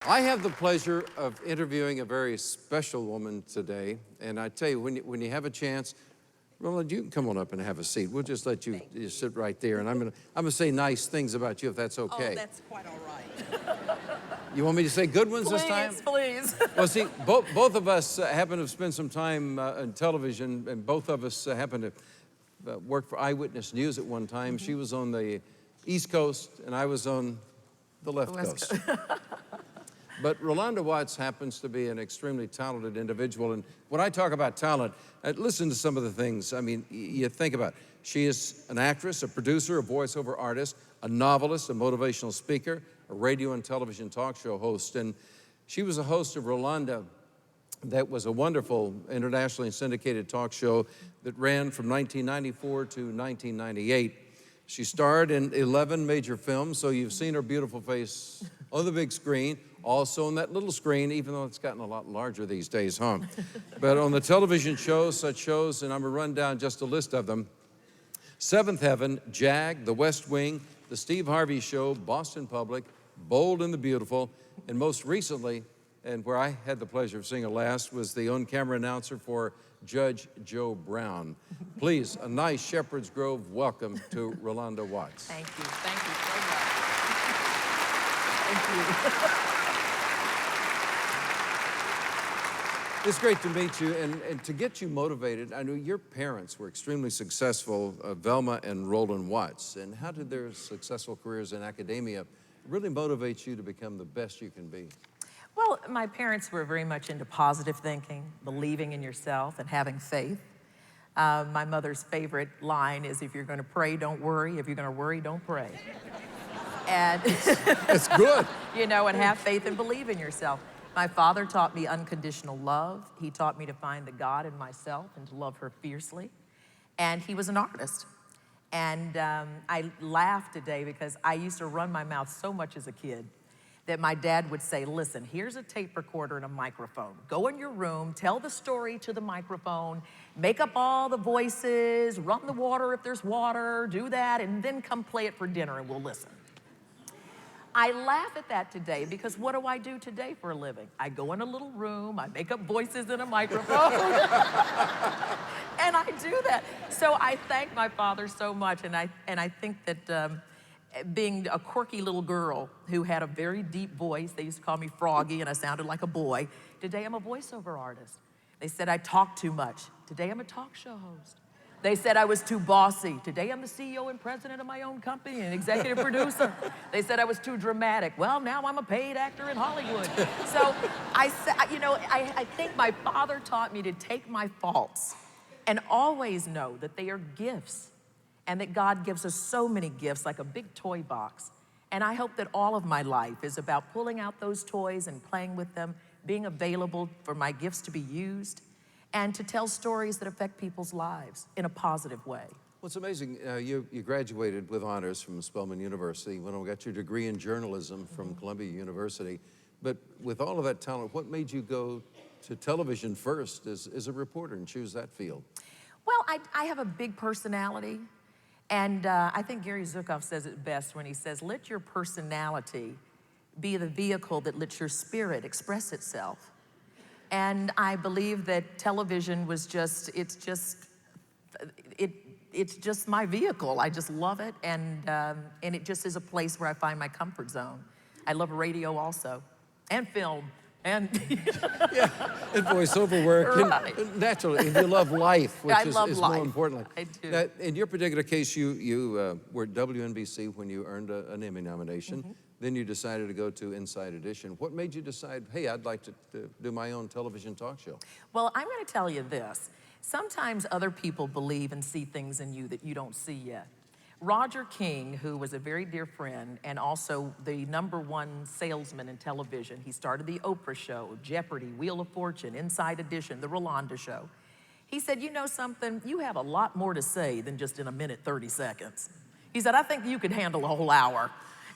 I have the pleasure of interviewing a very special woman today, and I tell you, when you have a chance, Rolanda, you can come on up and have a seat. We'll just let you sit right there, and I'm gonna say nice things about you if that's okay. Oh, that's quite all right. You want me to say good ones this time? Please. Well, see, both of us happen to have spent some time in television, and both of us happen to work for Eyewitness News at one time. She was on the East Coast, and I was on the left coast. But Rolanda Watts happens to be an extremely talented individual. And when I talk about talent, listen to some of the things. I mean, you think about it. She is an actress, a producer, a voiceover artist, a novelist, a motivational speaker, a radio and television talk show host. And she was a host of Rolanda, that was a wonderful internationally syndicated talk show that ran from 1994 to 1998. She starred in 11 major films, so you've seen her beautiful face on the big screen, also on that little screen, even though it's gotten a lot larger these days, huh? But on the television shows, such shows, and I'm gonna run down just a list of them: Seventh Heaven, Jag, The West Wing, The Steve Harvey Show, Boston Public, Bold and the Beautiful, and most recently, and where I had the pleasure of seeing her last, was the on-camera announcer for Judge Joe Brown. Please, a nice Shepherd's Grove welcome to Rolanda Watts. Thank you so much. Thank you. It's great to meet you, and to get you motivated. I know your parents were extremely successful, Velma and Roland Watts. And how did their successful careers in academia really motivate you to become the best you can be? Well, my parents were very much into positive thinking, believing in yourself, and having faith. My mother's favorite line is, if you're going to pray, don't worry. If you're going to worry, don't pray. And it's good. You know, and have faith and believe in yourself. My father taught me unconditional love. He taught me to find the God in myself and to love her fiercely. And he was an artist. And I laugh today because I used to run my mouth so much as a kid that my dad would say, listen, here's a tape recorder and a microphone. Go in your room, tell the story to the microphone, make up all the voices, run the water if there's water, do that, and then come play it for dinner and we'll listen. I laugh at that today because what do I do today for a living? I go in a little room, I make up voices in a microphone, and I do that. So I thank my father so much, and I think that being a quirky little girl who had a very deep voice, they used to call me Froggy and I sounded like a boy. Today I'm a voiceover artist. They said I talk too much. Today I'm a talk show host. They said I was too bossy. Today I'm the CEO and president of my own company and executive producer. They said I was too dramatic. Well, now I'm a paid actor in Hollywood. So I think my father taught me to take my faults and always know that they are gifts, and that God gives us so many gifts, like a big toy box. And I hope that all of my life is about pulling out those toys and playing with them, being available for my gifts to be used, and to tell stories that affect people's lives in a positive way. Well, it's amazing. You graduated with honors from Spelman University, went on got your degree in journalism from Columbia University. But with all of that talent, what made you go to television first as a reporter and choose that field? Well, I have a big personality. And I think Gary Zukav says it best when he says, let your personality be the vehicle that lets your spirit express itself. And I believe that television was it's just my vehicle. I just love it, and it just is a place where I find my comfort zone. I love radio also, and film, and yeah, and voiceover work. Right. And naturally, and you love life, which is life. more importantly. I do. Now, in your particular case, you were at WNBC when you earned an Emmy nomination. Then you decided to go to Inside Edition. What made you decide, hey, I'd like to do my own television talk show? Well, I'm going to tell you this. Sometimes other people believe and see things in you that you don't see yet. Roger King, who was a very dear friend and also the #1 salesman in television, he started the Oprah Show, Jeopardy, Wheel of Fortune, Inside Edition, the Rolanda Show. He said, you know something, you have a lot more to say than just in a minute, 30 seconds. He said, I think you could handle a whole hour.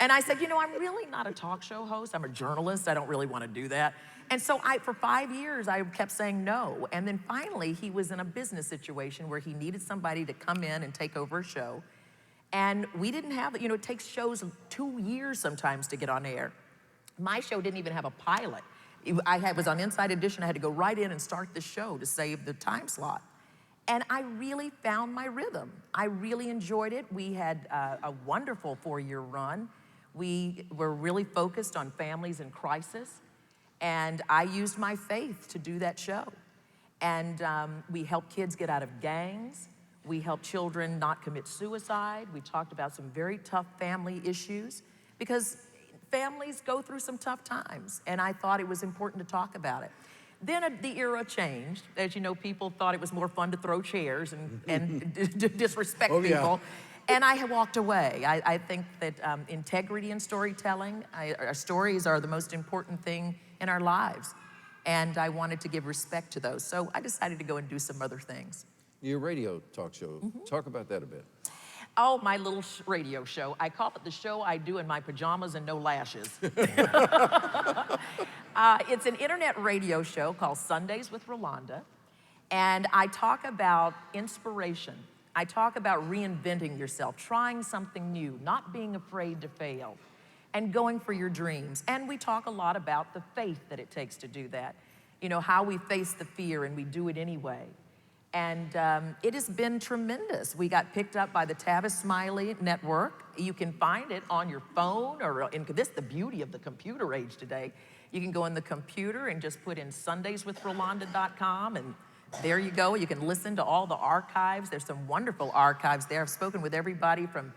And I said, you know, I'm really not a talk show host. I'm a journalist. I don't really want to do that. And so for 5 years, I kept saying no. And then finally, he was in a business situation where he needed somebody to come in and take over a show. And we didn't have it. You know, it takes shows 2 years sometimes to get on air. My show didn't even have a pilot. Was on Inside Edition. I had to go right in and start the show to save the time slot. And I really found my rhythm. I really enjoyed it. We had a wonderful 4-year run. We were really focused on families in crisis. And I used my faith to do that show. And we helped kids get out of gangs. We helped children not commit suicide. We talked about some very tough family issues because families go through some tough times. And I thought it was important to talk about it. Then the era changed. As you know, people thought it was more fun to throw chairs and disrespect people. Yeah. And I walked away. I think that integrity in storytelling, our stories are the most important thing in our lives. And I wanted to give respect to those. So I decided to go and do some other things. Your radio talk show, talk about that a bit. Oh, my little radio show. I call it the show I do in my pajamas and no lashes. It's an internet radio show called Sundays with Rolanda. And I talk about inspiration. I talk about reinventing yourself, trying something new, not being afraid to fail, and going for your dreams. And we talk a lot about the faith that it takes to do that. You know, how we face the fear and we do it anyway. And it has been tremendous. We got picked up by the Tavis Smiley Network. You can find it on your phone or this is the beauty of the computer age today. You can go in the computer and just put in sundayswithrolanda.com and there you go. You can listen to all the archives. There's some wonderful archives there. I've spoken with everybody from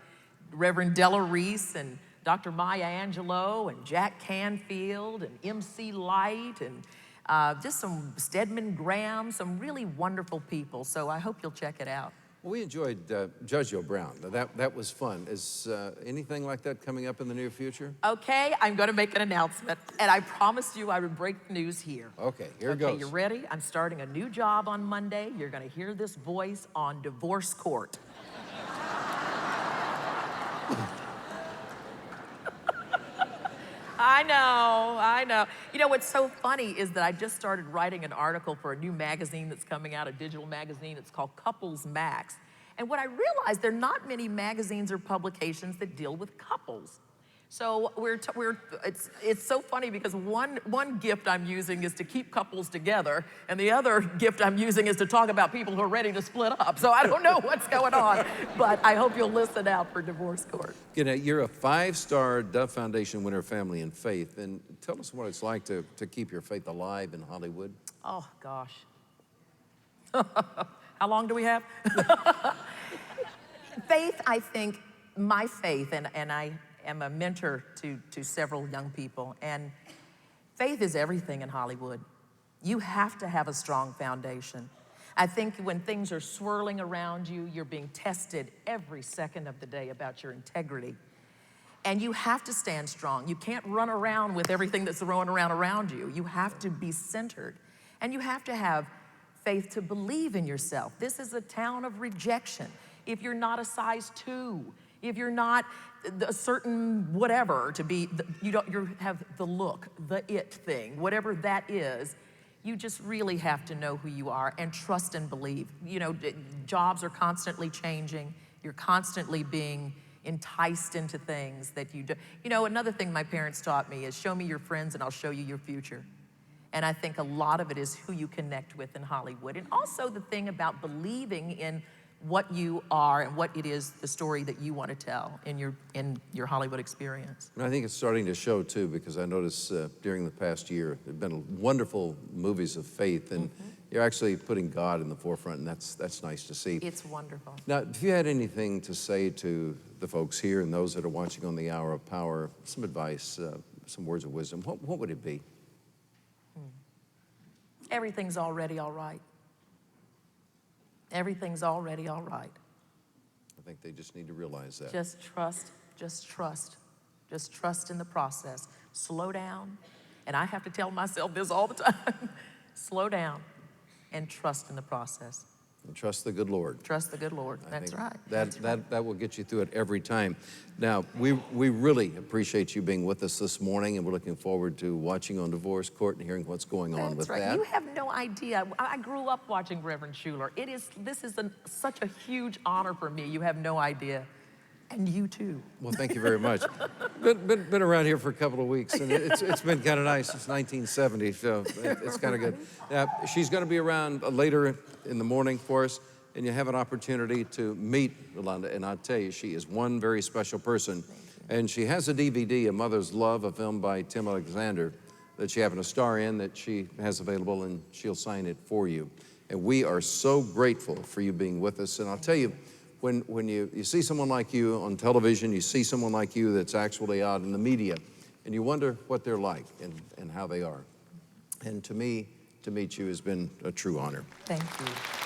Reverend Della Reese and Dr. Maya Angelou and Jack Canfield and MC Light and just some Stedman Graham, some really wonderful people. So I hope you'll check it out. Well, we enjoyed Judge O'Brown. That was fun. Is anything like that coming up in the near future? Okay, I'm going to make an announcement, and I promised you I would break the news here. Okay, here it goes. Okay, you ready? I'm starting a new job on Monday. You're going to hear this voice on divorce court. I know. You know, what's so funny is that I just started writing an article for a new magazine that's coming out, a digital magazine. It's called Couples Max. And what I realized, there are not many magazines or publications that deal with couples. So it's so funny because one gift I'm using is to keep couples together, and the other gift I'm using is to talk about people who are ready to split up. So I don't know what's going on, but I hope you'll listen out for Divorce Court. You know, you're a 5-star Dove Foundation winner of Family and Faith, and tell us what it's like to keep your faith alive in Hollywood. Oh, gosh. How long do we have? Faith, I think, my faith, and I am a mentor to several young people, and faith is everything in Hollywood. You have to have a strong foundation. I think when things are swirling around you, you're being tested every second of the day about your integrity. And you have to stand strong. You can't run around with everything that's thrown around you. You have to be centered. And you have to have faith to believe in yourself. This is a town of rejection. If you're not a size 2, if you're not a certain whatever to be, you have the look, the it thing, whatever that is, you just really have to know who you are and trust and believe. You know, jobs are constantly changing. You're constantly being enticed into things that you do. You know, another thing my parents taught me is show me your friends and I'll show you your future. And I think a lot of it is who you connect with in Hollywood. And also the thing about believing in what you are and what it is, the story that you want to tell in your Hollywood experience. And I think it's starting to show too, because I noticed during the past year, there have been wonderful movies of faith, and you're actually putting God in the forefront, and that's nice to see. It's wonderful. Now, if you had anything to say to the folks here and those that are watching on the Hour of Power, some advice, some words of wisdom, what would it be? Everything's already all right. Everything's already all right. I think they just need to realize that. Just trust, just trust. Just trust in the process. Slow down. And I have to tell myself this all the time. Slow down and trust in the process. And trust the good Lord. Trust the good Lord. That's right. That will get you through it every time. Now, we really appreciate you being with us this morning, and we're looking forward to watching on Divorce Court and hearing what's going on with that. You have no idea. I grew up watching Reverend Schuller. This is such a huge honor for me. You have no idea. And you too. Well, thank you very much. Been around here for a couple of weeks, and it's been kind of nice. It's 1970, so it's kind of good. She's going to be around later in the morning for us, and you have an opportunity to meet Rolanda. And I'll tell you, she is one very special person. And she has a DVD, A Mother's Love, a film by Tim Alexander, that she happened to star in, that she has available, and she'll sign it for you. And we are so grateful for you being with us. And I'll tell you, when you see someone like you on television, you see someone like you that's actually out in the media, and you wonder what they're like and how they are. And to me, to meet you has been a true honor. Thank you.